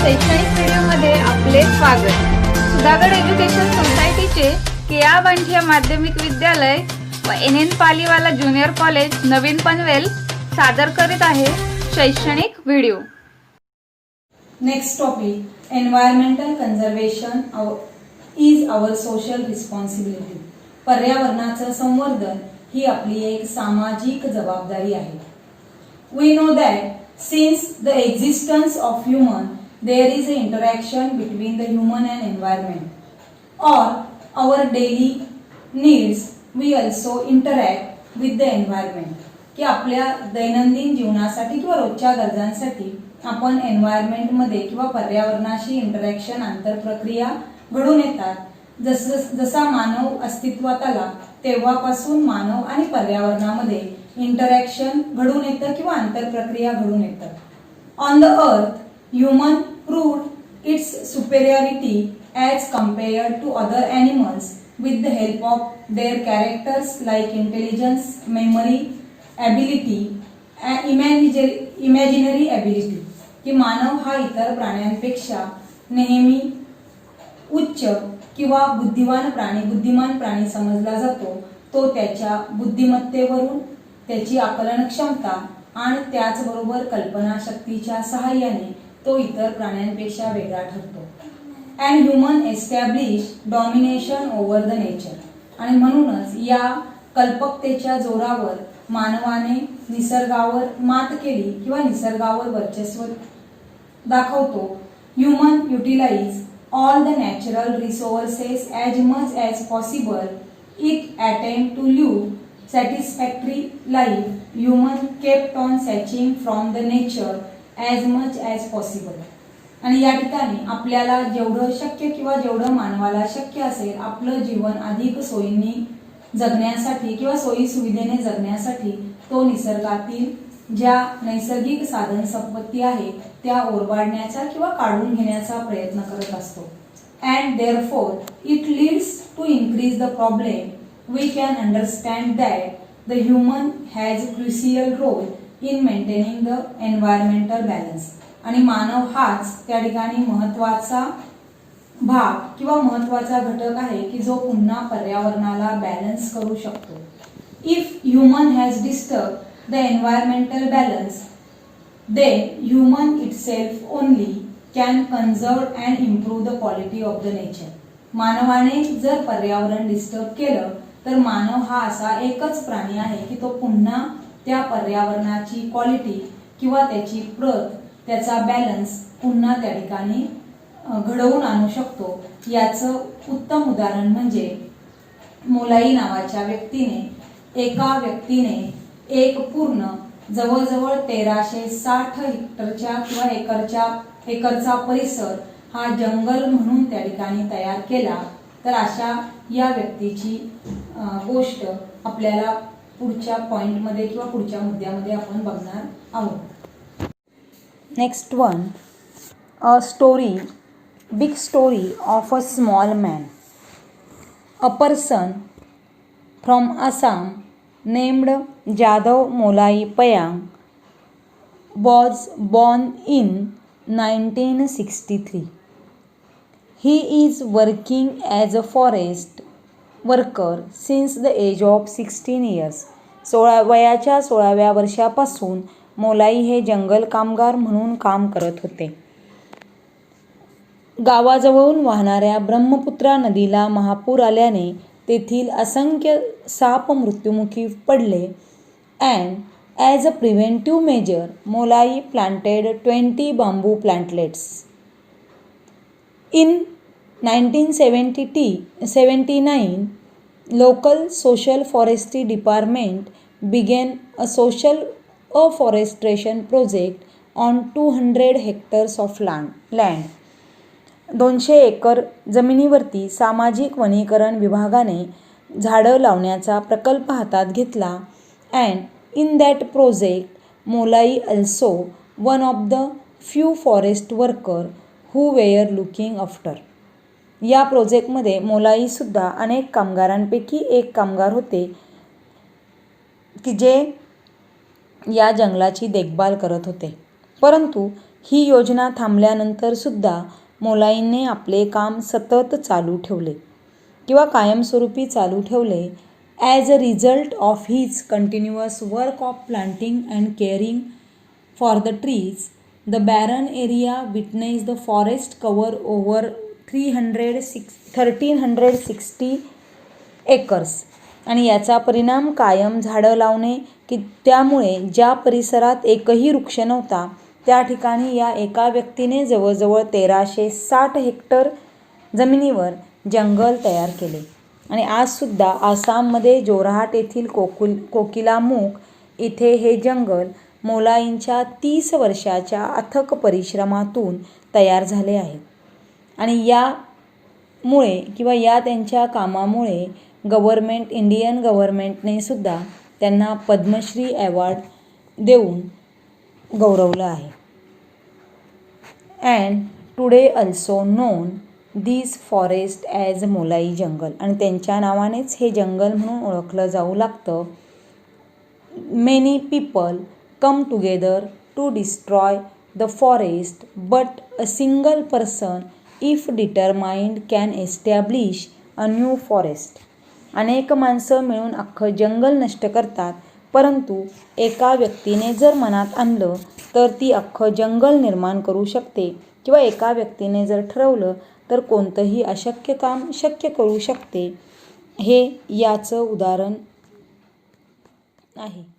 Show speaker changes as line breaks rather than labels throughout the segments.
शैक्षणिक व्हिडिओमध्ये आपले स्वागत। सुधागड एज्युकेशन सोसायटीचे केआ बांठिया माध्यमिक विद्यालय व N Paliwala junior college Navin Panvel सादर करीत आहे शैक्षणिक video.
Next topic, environmental conservation is our social responsibility. पर्यावरणाचं संवर्धन ही आपली एक सामाजिक जबाबदारी आहे। We know that since the existence of human, there is an interaction between the human and environment. Or our daily needs, we also interact with the environment. की आपल्या दैनंदिन जीवनासाठी किंवा रोजच्या गरजांसाठी आपण एन्व्हायरमेंट मध्ये किंवा पर्यावरणाशी इंटरॅक्शन आंतरप्रक्रिया घडून येतात। जसा मानव अस्तित्वात आला तेव्हापासून मानव आणि पर्यावरणामध्ये इंटरॅक्शन घडून येतं किंवा आंतरप्रक्रिया घडून येतं। On the earth, human proved its superiority as compared to other animals with the help of their characters like intelligence, memory, ability, and imaginary ability. की मानव हा इतर प्राण्यांपेक्षा नेहमी उच्च किंवा बुद्धिमान प्राणी समजला जातो। तो त्याच्या बुद्धिमत्तेवरून, त्याची आकलन क्षमता आणि त्याचबरोबर कल्पनाशक्तीच्या सहाय्याने तो इतर प्राण्यांपेक्षा वेगळा ठरतो। And human establish domination over the nature. आणि म्हणूनच या कल्पकतेच्या जोरावर मानवाने निसर्गावर मात केली किंवा निसर्गावर वर्चस्व दाखवतो। Human utilise all the natural resources as much as possible. It attempt to live satisfactory life. Human kept on searching from the nature as much as possible. आणि या ठिकाणी आपल्याला जेवढं शक्य किंवा जेवढं मानवाला शक्य असेल आपलं जीवन अधिक सोयीने जगण्यासाठी किंवा सोयी सुविधेने जगण्यासाठी तो निसर्गातील ज्या नैसर्गिक साधन संपत्ती आहे त्या ओरबाडण्याचा किंवा काढून घेण्याचा प्रयत्न करत असतो। And therefore it leads to increase the problem. We can understand that the human has a crucial role in maintaining the environmental balance. आणि मानव हाच त्या ठिकाणी महत्त्वाचा भाग किंवा महत्त्वाचा घटक आहे की जो पुन्हा पर्यावरणाला बॅलन्स करू शकतो। If human has disturbed the environmental balance, then human itself only can conserve and improve the quality of the nature. मानवाने जर पर्यावरण डिस्टर्ब केलं तर मानव हा असा एकच प्राणी आहे की तो पुन्हा त्या पर्यावरणाची क्वालिटी किंवा त्याची प्रत, त्याचा बॅलन्स पुन्हा त्या ठिकाणी घडवून आणू शकतो। याचं उत्तम उदाहरण म्हणजे मोलाई नावाच्या एका व्यक्तीने एक पूर्ण जवळजवळ 1360 हेक्टरच्या किंवा एकरचा परिसर हा जंगल म्हणून त्या ठिकाणी तयार केला। तर अशा या व्यक्तीची गोष्ट आपल्याला पुढच्या पॉइंटमध्ये किंवा पुढच्या मुद्द्यामध्ये आपण बघणार आहोत। Next one, a story, big story of a small man. A person from Assam named Jadav Molai Payang was born in 1963. He is working as a forest worker since the age of 16 years. वयाच्या 16व्या वर्षापासून मोलाई हे जंगल कामगार म्हणून काम करत होते। गावाजवळून वाहणाऱ्या ब्रह्मपुत्रा नदीला महापूर आल्याने तेथील असंख्य साप मृत्युमुखी पडले। And as a preventive measure Molai planted 20 bamboo plantlets. In 1979 local social forestry department began a social afforestation project on 200 hectares of land. 200 acre जमिनीवरती सामाजिक वनीकरण विभागाने झाडं लावण्याचा प्रकल्प हातात घेतला। And in that project Molai also one of the few forest worker who were looking after. या प्रोजेक्टमध्ये मोलाई सुद्धा अनेक कामगारांपैकी एक कामगार होते की जे या जंगलाची देखभाल करत होते। परंतु ही योजना थांबल्यानंतर सुद्धा मोलाईंने आपले काम सतत चालू ठेवले किंवा कायमस्वरूपी चालू ठेवले. As a result of his continuous work of planting and caring for the trees, the baron area witness the forest cover over 1360 acres. आणि याचा परिणाम कायम झाडं लावणे की त्यामुळे ज्या परिसरात एकही वृक्ष नव्हता त्या ठिकाणी या एका व्यक्तीने जवळजवळ 1360 हेक्टर जमिनीवर जंगल तयार केले. आणि आजसुद्धा आसाममध्ये जोरहाट येथील कोकिलामुख इथे हे जंगल मोलाईंच्या 30 वर्षाच्या अथक परिश्रमातून तयार झाले आहे. आणि यामुळे किंवा या त्यांच्या कामामुळे इंडियन गव्हर्नमेंटने सुद्धा त्यांना पद्मश्री अवॉर्ड देऊन गौरवलं आहे. And today also known this forest as Molai jungle. आणि त्यांच्या नावानेच हे जंगल म्हणून ओळखलं जाऊ लागतं. Many people come together to destroy the forest, but a single person, if determined, can establish a new forest. अनेक माणसं मिळून अख्खं जंगल नष्ट करतात, परंतु एका व्यक्तीने जर मनात आणलं तर ती अख्खं जंगल निर्माण करू शकते किंवा एका व्यक्तीने जर ठरवलं तर कोणतंही अशक्य काम शक्य करू शकते. हे याचं उदाहरण आहे.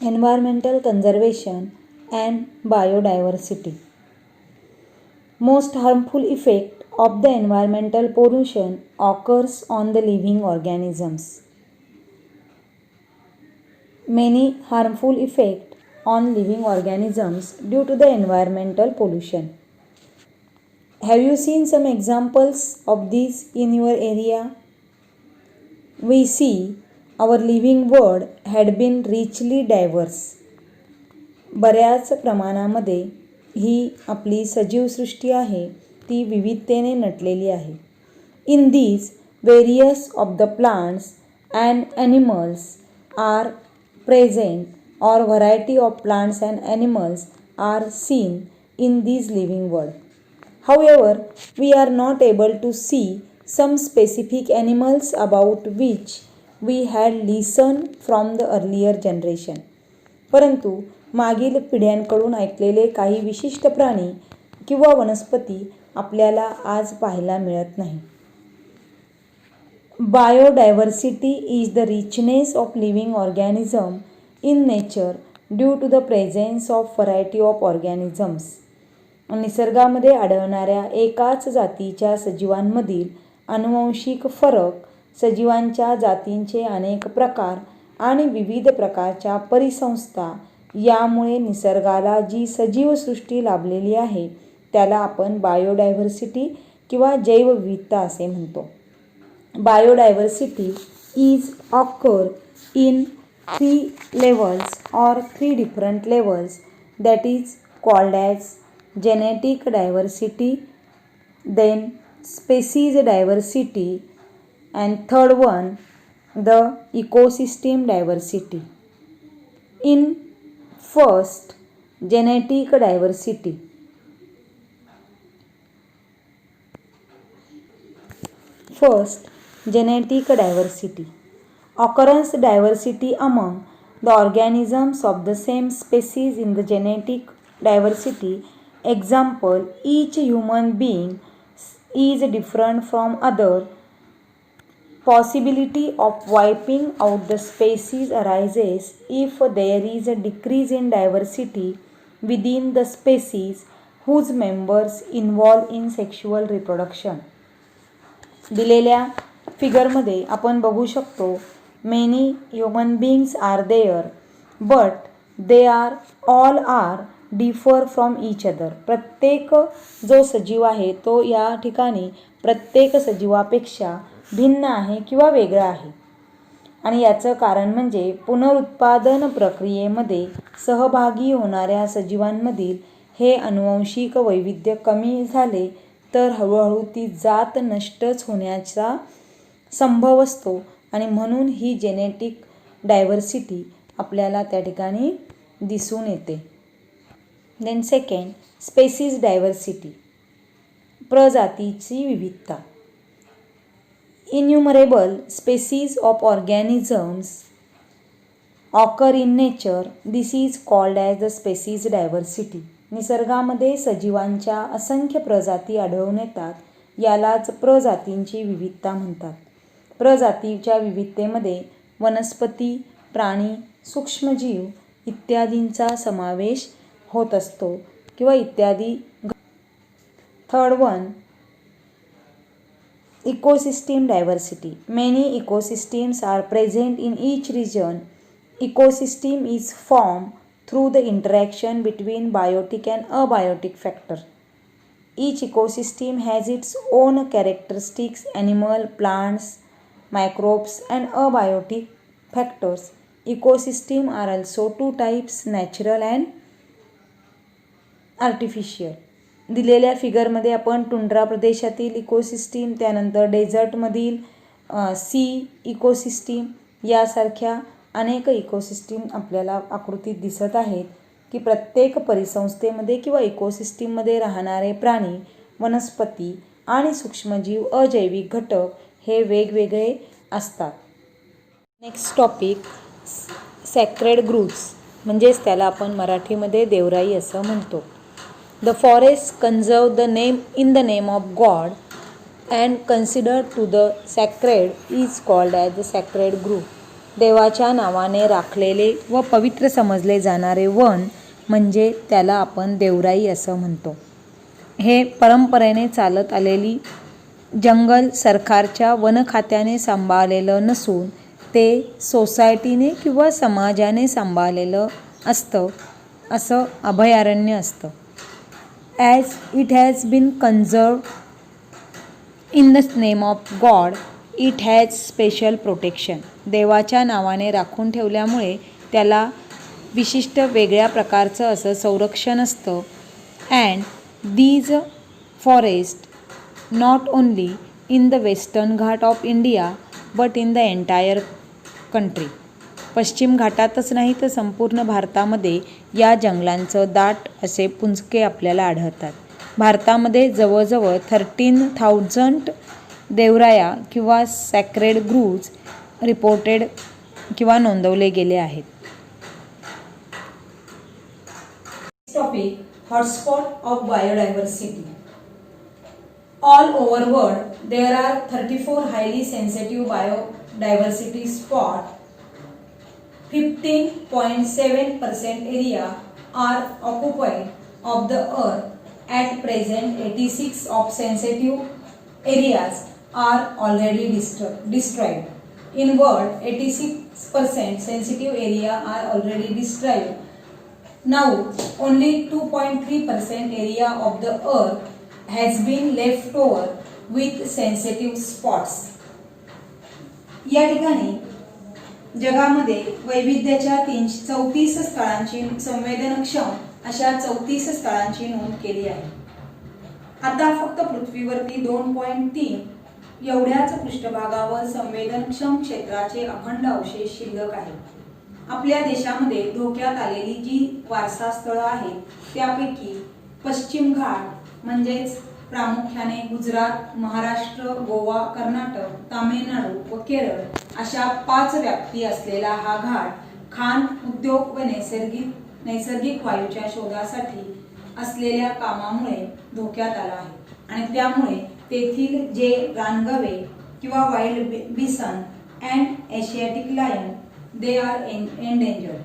Environmental conservation and biodiversity. Most harmful effect of the environmental pollution occurs on the living organisms. Many harmful effects on living organisms due to the environmental pollution. Have you seen some examples of these in your area? We see our living world had been richly diverse. बऱ्याच प्रमाणामध्ये ही आपली सजीव सृष्टी आहे ती विविधतेने नटलेली आहे. In these various of the plants and animals are present or variety of plants and animals are seen in this living world. However, we are not able to see some specific animals about which we had listened from the earlier generation. परंतु मागील पिढ्यांकडून ऐकलेले काही विशिष्ट प्राणी किंवा वनस्पती आपल्याला आज पाहायला मिळत नाही. Biodiversity is the richness of living organism in nature due to the presence of variety of organisms. निसर्गामध्ये आढळणाऱ्या एकाच जातीच्या सजीवांमधील आनुवंशिक फरक, सजीवांच्या जातींचे अनेक प्रकार आणि विविध प्रकारच्या परिसंस्था यामुळे निसर्गाला जी सजीव सृष्टी लाभलेली आहे त्याला आपण बायोडायव्हर्सिटी किंवा जैवविविधता असे म्हणतो. Biodiversity is occur in 3 levels or 3 different levels, that is called as genetic diversity, then species diversity, and third one the ecosystem diversity. In first, genetic diversity. First, genetic diversity. Occurrence diversity among the organisms of the same species in the genetic diversity. Example, each human being is different from other. Possibility of wiping out the species arises if there is a decrease in diversity within the species whose members involve in sexual reproduction. दिलेल्या फिगरमध्ये आपण बघू शकतो many human beings are there but they are all are differ from each other. प्रत्येक जो सजीव आहे तो या ठिकाणी प्रत्येक सजीवापेक्षा भिन्न आहे किंवा वेगळा आहे. आणि याचं कारण म्हणजे पुनरुत्पादन प्रक्रियेमध्ये सहभागी होणाऱ्या सजीवांमधील हे अनुवंशिक वैविध्य कमी झाले तर हळूहळू ती जात नष्टच होण्याचा संभव असतो आणि म्हणून ही जेनेटिक डायव्हर्सिटी आपल्याला त्या ठिकाणी दिसून येते. देन सेकंड, स्पेसीज डायव्हर्सिटी, प्रजातीची विविधता. Innumerable species of organisms occur in nature, this is called as the species diversity. निसर्गामध्ये सजीवांच्या असंख्य प्रजाती आढळून येतात, यालाच प्रजातींची विविधता म्हणतात. प्रजातीच्या विविधतेमध्ये वनस्पती, प्राणी, सूक्ष्मजीव इत्यादींचा समावेश होत असतो किंवा इत्यादी. Third one, ecosystem diversity. Many ecosystems are present in each region. Ecosystem is formed through the interaction between biotic and abiotic factors. Each ecosystem has its own characteristics, animal, plants, microbes and abiotic factors. Ecosystems are also two types, natural and artificial. दिलेल्या फिगरमध्ये आपण tundra प्रदेशातील ecosystem, त्यानंतर डेझर्टमधील C ecosystem यासारख्या अनेक ecosystem आपल्याला आकृतीत दिसत आहेत की प्रत्येक परिसंस्थेमध्ये किंवा इकोसिस्टीममध्ये राहणारे प्राणी, वनस्पती आणि सूक्ष्मजीव, अजैविक घटक हे वेगवेगळे असतात. नेक्स्ट टॉपिक, सॅक्रेड ग्रुव्स, म्हणजेच त्याला आपण मराठीमध्ये देवराई असं म्हणतो. The forests conserve the name in the name of God and considered to the sacred is called as the sacred grove. देवाच्या नावाने राखलेले व पवित्र समजले जाणारे वन म्हणजे त्याला आपण देवराई असं म्हणतो. हे परंपरेने चालत आलेली जंगल सरकारच्या वन खात्याने सांभाळलेलं नसून ते सोसायटीने किंवा समाजाने सांभाळलेलं असतं, असं अभयारण्य असतं. As it has been conserved in the name of God, it has special protection. देवाच्या नावाने राखून ठेवल्यामुळे त्याला विशिष्ट वेगळ्या प्रकारचं असं संरक्षण असतं. And these forests not only in the western Ghat of India but in the entire country. पश्चिम घाटातच नाही तर संपूर्ण भारतामध्ये या जंगलांचं दाट असे पुंजके आपल्याला आढळतात. भारतामध्ये जवळजवळ 13,000 देवराया किंवा सॅक्रेड ग्रुव्ज रिपोर्टेड किंवा नोंदवले गेले आहेत. Topic, hotspot of biodiversity. All over world there are 34 highly sensitive biodiversity spot. 15.7% area are occupied of the earth. At present, 86 of sensitive areas are already destroyed. In world, 86% sensitive area are already destroyed. Now, only 2.3% area of the earth has been left over with sensitive spots. या ठिकाणी जगामध्ये वैविध्याच्या 34 स्थळांची, संवेदनक्षम अशा 34 स्थळांची नोंद केली आहे. आता फक्त पृथ्वीवरती 2.3 एवढ्याच पृष्ठभागावर संवेदनक्षम क्षेत्राचे अखंड अवशेष शिल्लक आहेत. आपल्या देशामध्ये धोक्यात आलेली जी वारसा स्थळं आहेत त्यापैकी पश्चिम घाट म्हणजेच प्रामुख्याने गुजरात, महाराष्ट्र, गोवा, कर्नाटक, तामिळनाडू व केरळ अशा 5 व्याप्ती असलेला हा घाट खाण उद्योग व नैसर्गिक वायूच्या शोधासाठी असलेल्या कामामुळे धोक्यात आला आहे आणि त्यामुळे तेथील जे रानगवे किंवा wild bison and Asiatic lion they are endangered.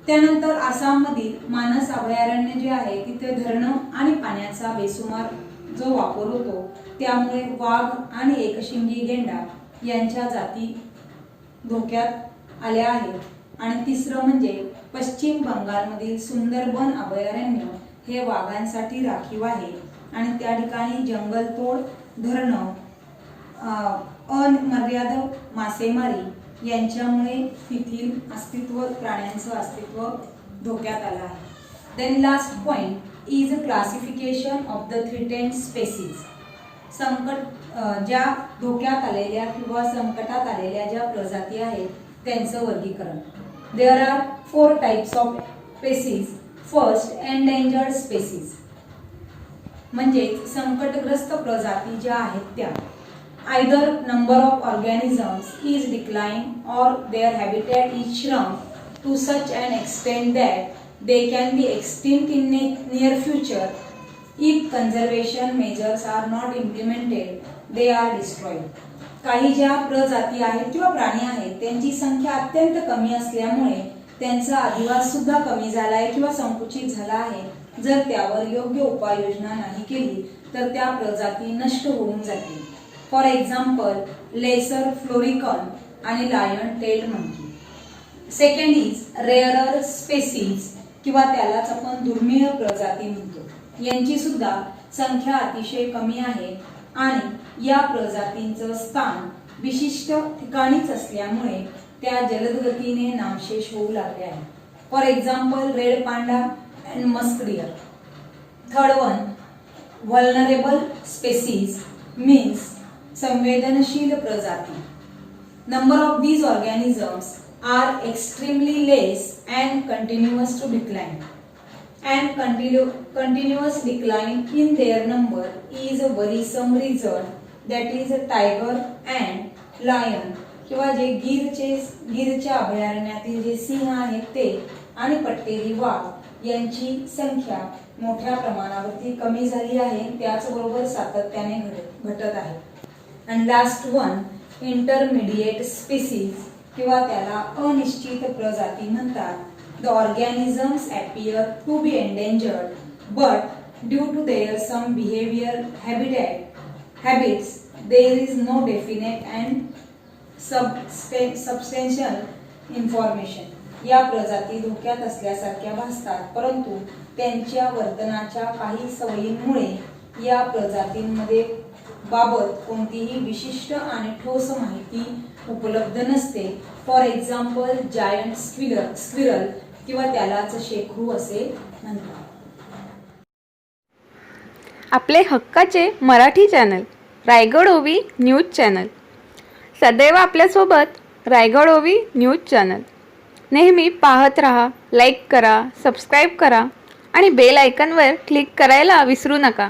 त्यानंतर आसाममधील मानस अभयारण्य जे आहे तिथे धरणं आणि पाण्याचा बेसुमार जो वापर होतो त्यामुळे वाघ आणि एकशिंगी गेंडा यांच्या जाती धोक्यात आल्या आहेत. आणि तिसरं म्हणजे पश्चिम बंगालमधील सुंदरबन अभयारण्य हे वाघांसाठी राखीव आहे आणि त्या ठिकाणी जंगलतोड, धरणं, अमर्याद मासेमारी यांच्यामुळे तेथील प्राण्यांचं अस्तित्व धोक्यात आलं आहे. Then last point is classification of the threatened species. ज्या धोक्यात आलेल्या किंवा संकटात आलेल्या ज्या प्रजाती आहेत त्यांचं वर्गीकरण. There are 4 types of species. First endangered species म्हणजे संकटग्रस्त प्रजाती ज्या आहेत त्या. Either number of organisms is decline or their habitat is shrunk to such an extent that they can be extinct in near future if conservation measures are not implemented they are destroyed. काही ज्या प्रजाती आहेत किंवा प्राणी आहेत त्यांची संख्या अत्यंत कमी असल्यामुळे त्यांचा अधिवास सुद्धा कमी झाला आहे किंवा संकुचित झाला आहे. जर त्यावर योग्य उपाययोजना नाही केली तर त्या प्रजाती नष्ट होऊन जातील. फॉर एक्झाम्पल लेसर फ्लोरिकन आणि lion tailed monkey. Second is rarer species किंवा त्यालाच आपण दुर्मिळ प्रजाती म्हणतो. यांची सुद्धा संख्या अतिशय कमी आहे आणि या प्रजातींचं स्थान विशिष्ट ठिकाणीच असल्यामुळे त्या जलदगतीने नामशेष होऊ लागले आहे. For example red panda and musk deer. Third one vulnerable species means संवेदनशील प्रजाती. Number of these organisms are extremely less and continuous to decline. And continuous decline in their number is a worrisome result. That is a tiger and lion किंवा जे गीरच्या अभयारण्यातील जे सिंह आहेत ते आणि पट्टेरी वाघ यांची संख्या मोठ्या प्रमाणावरती कमी झाली आहे. त्याचबरोबर सातत्याने घटत आहे. And last one intermediate species किंवा त्याला अनिश्चित प्रजाती म्हणतात. The organisms appear to be endangered, but due to their some behavior habits, there is no definite and substantial information. या प्रजाती धोक्यात असल्यासारख्या भासतात परंतु त्यांच्या वर्तनाच्या काही सवयींमुळे या प्रजातींमध्ये बाबत कोणतीही विशिष्ट आणि ठोस माहिती उपलब्ध नसते. फॉर एक्झाम्पल जायंट स्क्विरल किंवा त्यालाच शेखरू असे म्हणतात.
आपले हक्काचे मराठी चॅनल रायगड ओवी न्यूज चॅनल सदैव आपल्यासोबत. रायगड ओवी न्यूज चॅनल नेहमी पाहत राहा. लाईक करा, सबस्क्राईब करा आणि बेल आयकॉनवर क्लिक करायला विसरू नका.